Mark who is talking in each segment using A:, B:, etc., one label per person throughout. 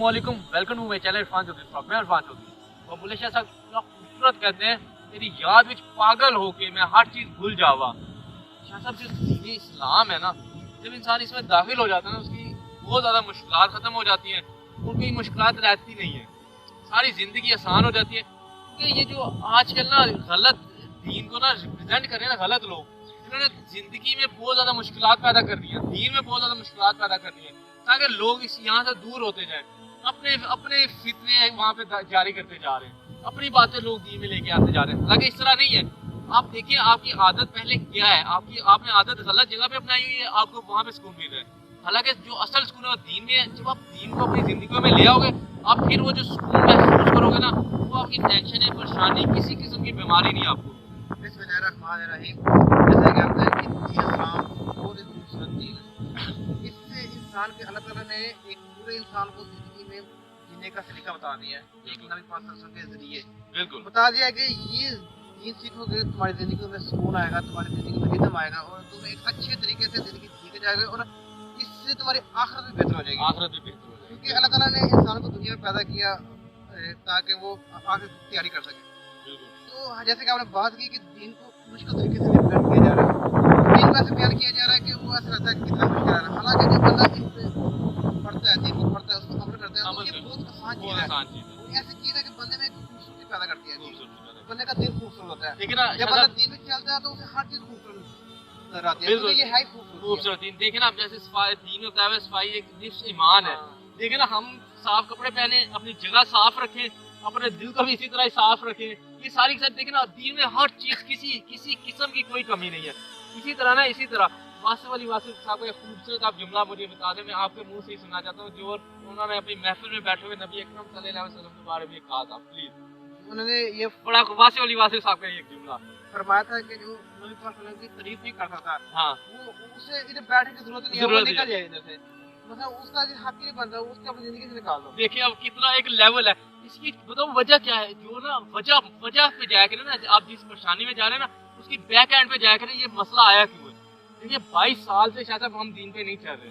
A: वालेकुम, welcome to my channel Irfan Chaudhry blog. मैं इरफान चौधरी और बुल्ले शाह साहब इतना खूबसूरत कहते हैं, मेरी याद विच पागल होके मैं हर चीज़ भूल जावा। शाह साहब जो दीन इस्लाम है ना, जब इंसान इसमें दाखिल हो जाता है ना, उसकी बहुत ज़्यादा मुश्किलात ख़त्म हो जाती हैं और कोई मुश्किलात रहती नहीं है, सारी ज़िंदगी आसान हो जाती है। क्योंकि ये जो आजकल ना गलत दीन को ना रिप्रेजेंट कर रहे हैं ना गलत लोग, इन्होंने ज़िंदगी में बहुत ज़्यादा मुश्किलात पैदा कर दी हैं, दीन में बहुत ज़्यादा मुश्किलात पैदा कर दी हैं, ताकि लोग इस यहाँ से दूर होते जाएं, अपने अपने फितने वहाँ पे जारी करते जा रहे हैं, अपनी बातें लोग दीन में लेके आते जा रहे हैं। हालांकि इस तरह नहीं है। आप देखिए आपकी आदत पहले क्या है, आपने आदत गलत जगह पे अपनाई हुई है, आपको वहाँ पे सुकून मिल रहा है। हालांकि जो असल सुकून है वो दीन में है। जब आप दीन को अपनी जिंदगी में ले आओगे, आप फिर वो जो सुकून महसूस करोगे ना, वो आपकी टेंशन है, परेशानी, किसी किस्म की बीमारी नहीं आपको।
B: बिस्मिल्लाहिर्रहमानिर्रहीम। जैसा कि आप जानते हैं कि इस्लाम बहुत ही खूबसूरत दीन है। इससे इंसान के अल्लाह ताला ने एक पूरे इंसान को जिंदगी में जीने का सलीका बता दिया है, एक नबी पाक सल्लल्लाहु अलैहि वसल्लम के जरिए
A: बिल्कुल
B: बता दिया कि ये दीन सीखोगे तुम्हारी जिंदगी में सुकून आएगा, तुम्हारी जिंदगी में रिदम आएगा और तुम एक अच्छे तरीके से जिंदगी जी के जाओगे और इससे तुम्हारी आखिरत भी बेहतर हो जाएगी।
A: आखिरत भी बेहतर हो जाएगी,
B: क्योंकि अल्लाह ताला ने इंसान को दुनिया में पैदा किया ताकि वो आगे की तैयारी कर सके। तो जैसे कि आपने बात की कि दीन को मुश्किल तरीके से बयान किया जा रहा है, दीन को ऐसे बयान किया जा रहा है कि वो ऐसा लगता है कि कितना मुश्किल है। हालांकि जब बंदा इस पे पढ़ता है, दीन को पढ़ता है, उसको अमल करता है, तो ये बहुत आसान चीज़ है। वो ऐसी चीज़ है कि बंदे में एक खूबसूरती पैदा करती है, बंदे का दिल खूबसूरत होता है।
A: लेकिन
B: जब बंदा दीन में चलता है तो उसे हर चीज़ खूबसूरत नजर आती है, क्योंकि ये है
A: खूबसूरत दीन। देखिए ना, आप जैसे दीन में बताया हुआ सफाई एक निफ्स ईमान है। देखिए ना, हम साफ कपड़े पहने, अपनी जगह साफ रखें, अपने दिल को भी इसी तरह ही साफ रखें। ये सारी के साथ देखिए ना, दीन में हर चीज़ किसी किस्म की कोई कमी नहीं है। इसी तरह ना, इसी तरह वासिफ अली वासिफ साहब का एक खूबसूरत आप जुमला मुझे बता दें, मैं आपके मुंह से ही सुनना चाहता हूँ, जो उन्होंने अपनी महफिल में बैठे हुए नबी अकरम सल्लल्लाहु अलैहि वसल्लम के बारे में कहा था। प्लीज,
B: उन्होंने ये
A: बड़ा वासिफ अली वासिफ साहब का एक जुमला
B: फरमाया था कि जो नबी पाक सल्लल्लाहु अलैहि वसल्लम की तारीफ नहीं करता था,
A: हाँ,
B: वो उसे इधर बैठने की जरूरत नहीं है, वो निकल जाए इधर से, मतलब उसका जो हक नहीं बनता, उसके अपनी जिंदगी से निकाल दो।
A: देखिए अब कितना एक लेवल है इसकी। बताओ वजह क्या है, जो ना वजह पे जाया करें ना, आप जिस परेशानी में जा रहे हैं ना, उसकी बैक एंड पे जाया करें, ये मसला आया क्यों है। देखिए 22 साल से शायद हम दीन पे नहीं चल रहे,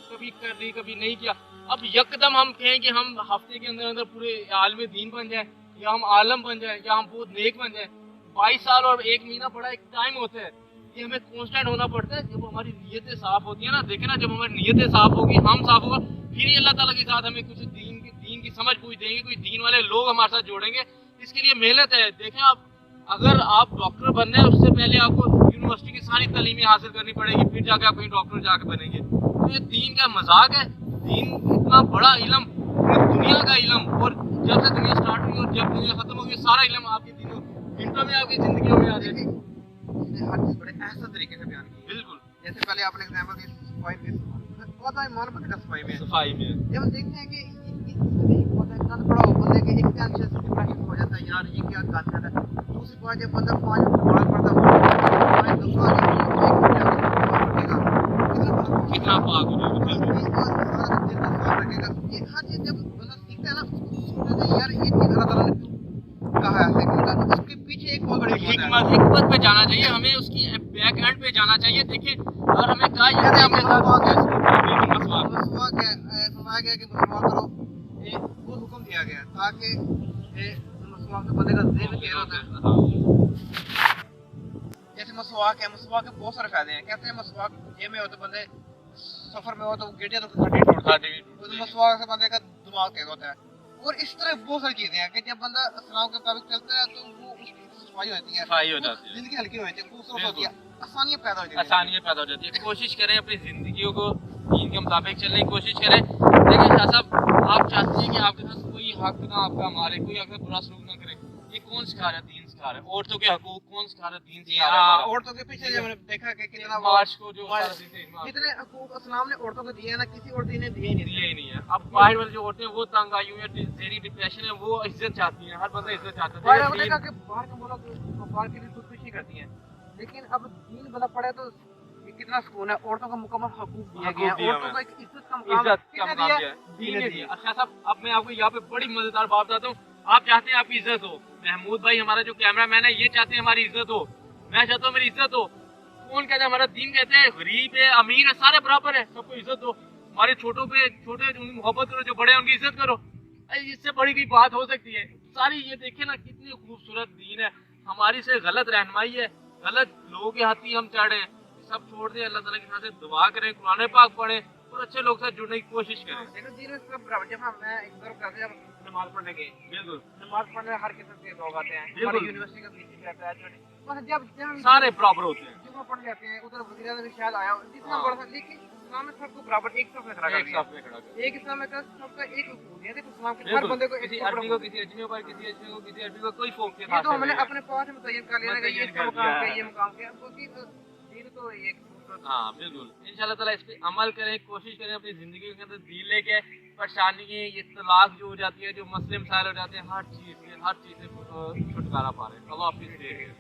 A: कभी कर रही कभी नहीं किया। अब यकदम हम कहें कि हम हफ्ते के अंदर अंदर पूरे आलम दीन बन जाए, या हम आलम बन जाए, या हम बहुत नेक बन जाए। 22 साल और 1 महीना बड़ा एक टाइम होता है, ये हमें कांस्टेंट होना पड़ता है। जब हमारी नीयतें साफ होती है ना, देखे ना, जब हमारी नीयतें साफ होगी, हम साफ होगा, फिर ही अल्लाह ताला के साथ हमें कुछ दीन की समझ पूछ देंगे, कोई दीन वाले लोग हमारे साथ जोड़ेंगे। इसके लिए मेहनत है। देखें आप, अगर आप डॉक्टर बनना है, उससे पहले आपको यूनिवर्सिटी की सारी तालीमें हासिल करनी पड़ेगी, फिर जाके आप कहीं डॉक्टर जाके बनेंगे। तो ये दीन का मजाक है। दीन इतना बड़ा इलम, दुनिया का इलम, और जब से दुनिया स्टार्ट हुई और जब दुनिया खत्म होगी, सारा इलम आपकी मिनटों में आपकी जिंदगियों में आ जाएगी।
B: इसने हर चीज बड़े एहसन तरीके से बयान की।
A: बिल्कुल,
B: जैसे पहले आपने एग्जांपल दी सफाई में, पौधा ईमान बंदे का सफाई में है।
A: सफाई में
B: जब हम देखते हैं कि इसमें एक पौधा इतना बड़ा हो, बंदे के एक टेंशन से डिप्रेशन हो जाता है, यार ये क्या गंद है। दूसरी बात, जब बंदा 5 मिनट बाल पड़ता है, 5 दफा
A: कितना पाक हो जाएगा।
B: सारा दिन का साफ रखेगा। ये हर चीज जब बंदा सीखता है ना, सोचता है यार ये चीज अल्लाह ताला ने क्यों कहा है ऐसे, क्योंकि उसके पीछे एक बहुत बड़ी
A: हिकमत पे जाना चाहिए हमें, उसकी बैक एंड पे जाना चाहिए। देखिए अगर हमें कहा
B: जैसे आपने फरमाया
A: मसवाक
B: कि मसवाक करो, वो हुक्म दिया गया ताकि मसवाक से बंदे का ज़हन क्लियर होता है। जैसे मसवाक है, मसवाक के बहुत सारे फायदे हैं। कहते हैं मसवाक जेब में हो तो बंदे सफर में हो तो गिरते तो हड्डी टूटता है, तो मसवाक से बंदे का दिमाग तेज होता है। और इस तरह बहुत सारी चीजें हैं कि जब बंदा इस्लाम के मुताबिक चलता है तो वो उसकी सफाई होती है, जिंदगी हल्की हो जाती है, खूबसूरत होती है, आसानियां पैदा हो जाती है।
A: कोशिश करें अपनी जिंदगियों को दीन के मुताबिक चलने की कोशिश करें। देखिए शाह साहब, आप चाहते हैं कि आपके साथ कोई हक ना आपका मारे, कोई आपका बुरा सलूक ना करे, ये कौन सिखा रहा है? दीन सिखा रहा है। औरतों के हकूक कौन सिखा रहा है? दीन सिखा रहा है।
B: औरतों के पीछे जब मैंने देखा कि कितना
A: मार्च को जो
B: कितने हकूक इस्लाम ने औरतों को दिए हैं ना, किसी और दीन ने दिए ही नहीं
A: है। अब बाहर वाली जो औरतें हैं वो तंग आई हुई है, तेरी डिप्रेशन है, वो इज्जत चाहती है, हर बंदा इज्जत चाहता है।
B: बाहर देखा कि बाहर के मुल्क बाहर के लिए खुदकुशी करती हैं, लेकिन अब दीन बंदा पड़े तो कितना सुकून है। औरतों को मुकम्मल हकूक दिया गया है, औरतों को एक इज्जत का मकाम किसने दिया? दीन ने दिया।
A: अच्छा साहब, अब मैं आपको यहाँ पे बड़ी मजेदार बात बताता हूँ। आप चाहते हैं आपकी इज्जत हो, महमूद भाई हमारा जो कैमरामैन है ये चाहते हैं हमारी इज्जत हो, मैं चाहता हूँ मेरी इज्जत हो। कौन कहते हैं? हमारा दीन कहते हैं गरीब है अमीर है सारे बराबर है, सबको इज्जत दो। हमारे छोटों पे छोटे उनकी मोहब्बत करो, जो बड़े हैं उनकी इज्जत करो। इससे बड़ी कोई बात हो सकती है? सारी ये देखे ना कितनी खूबसूरत दीन है, हमारी से गलत रहनुमाई है, गलत लोगों के हाथ ही हम चढ़े हैं। सब छोड़ दें, अल्लाह ताला के साथ दुआ करें, कुरान पाक पढ़ें और अच्छे लोग से जुड़ने की कोशिश करें।
B: देखो दीन में सब बराबर। जब हम मैं एक बार कहते हैं जब नमाज पढ़ने गए,
A: बिल्कुल
B: नमाज पढ़ने हर किस्म के लोग आते हैं,
A: बिल्कुल।
B: हमारी यूनिवर्सिटी का बीच रहता है, बस जब
A: सारे बराबर होते हैं,
B: जुम्मा पढ़ जाते हैं, उधर वजीर आज़म भी शायद आया हो, जितना
A: हाँ।
B: बड़ा था, लेकिन इस्लाम में सबको बराबर एक साथ में खड़ा कर
A: एक
B: दिया।
A: साथ में खड़ा कर।
B: एक इस्लाम में सबका एक उसूल है, देखो इस्लाम के हर
A: बिल्कुल।
B: बंदे को
A: किसी
B: एक
A: अरबी को, किसी अजमी पर, किसी अजमी को, किसी अरबी को कोई फोकियत
B: ये तो
A: हासिल
B: हमने
A: नहीं है।
B: अपने पास में मुतय्यन कर लिया कि ये इसका
A: मुतय्यन कर
B: मुकाम
A: दिया
B: है,
A: है।
B: ये मुकाम है, क्योंकि दीन तो एक
A: हाँ बिल्कुल, इंशाल्लाह ताला इस पे अमल करें, कोशिश करें अपनी जिंदगी के अंदर दीन लेके परेशानी, ये तलाक जो हो जाती है, जो मसले मसाइल हो जाते हैं, हर चीज से छुटकारा पा रहे हैं। अल्लाह हाफिज़।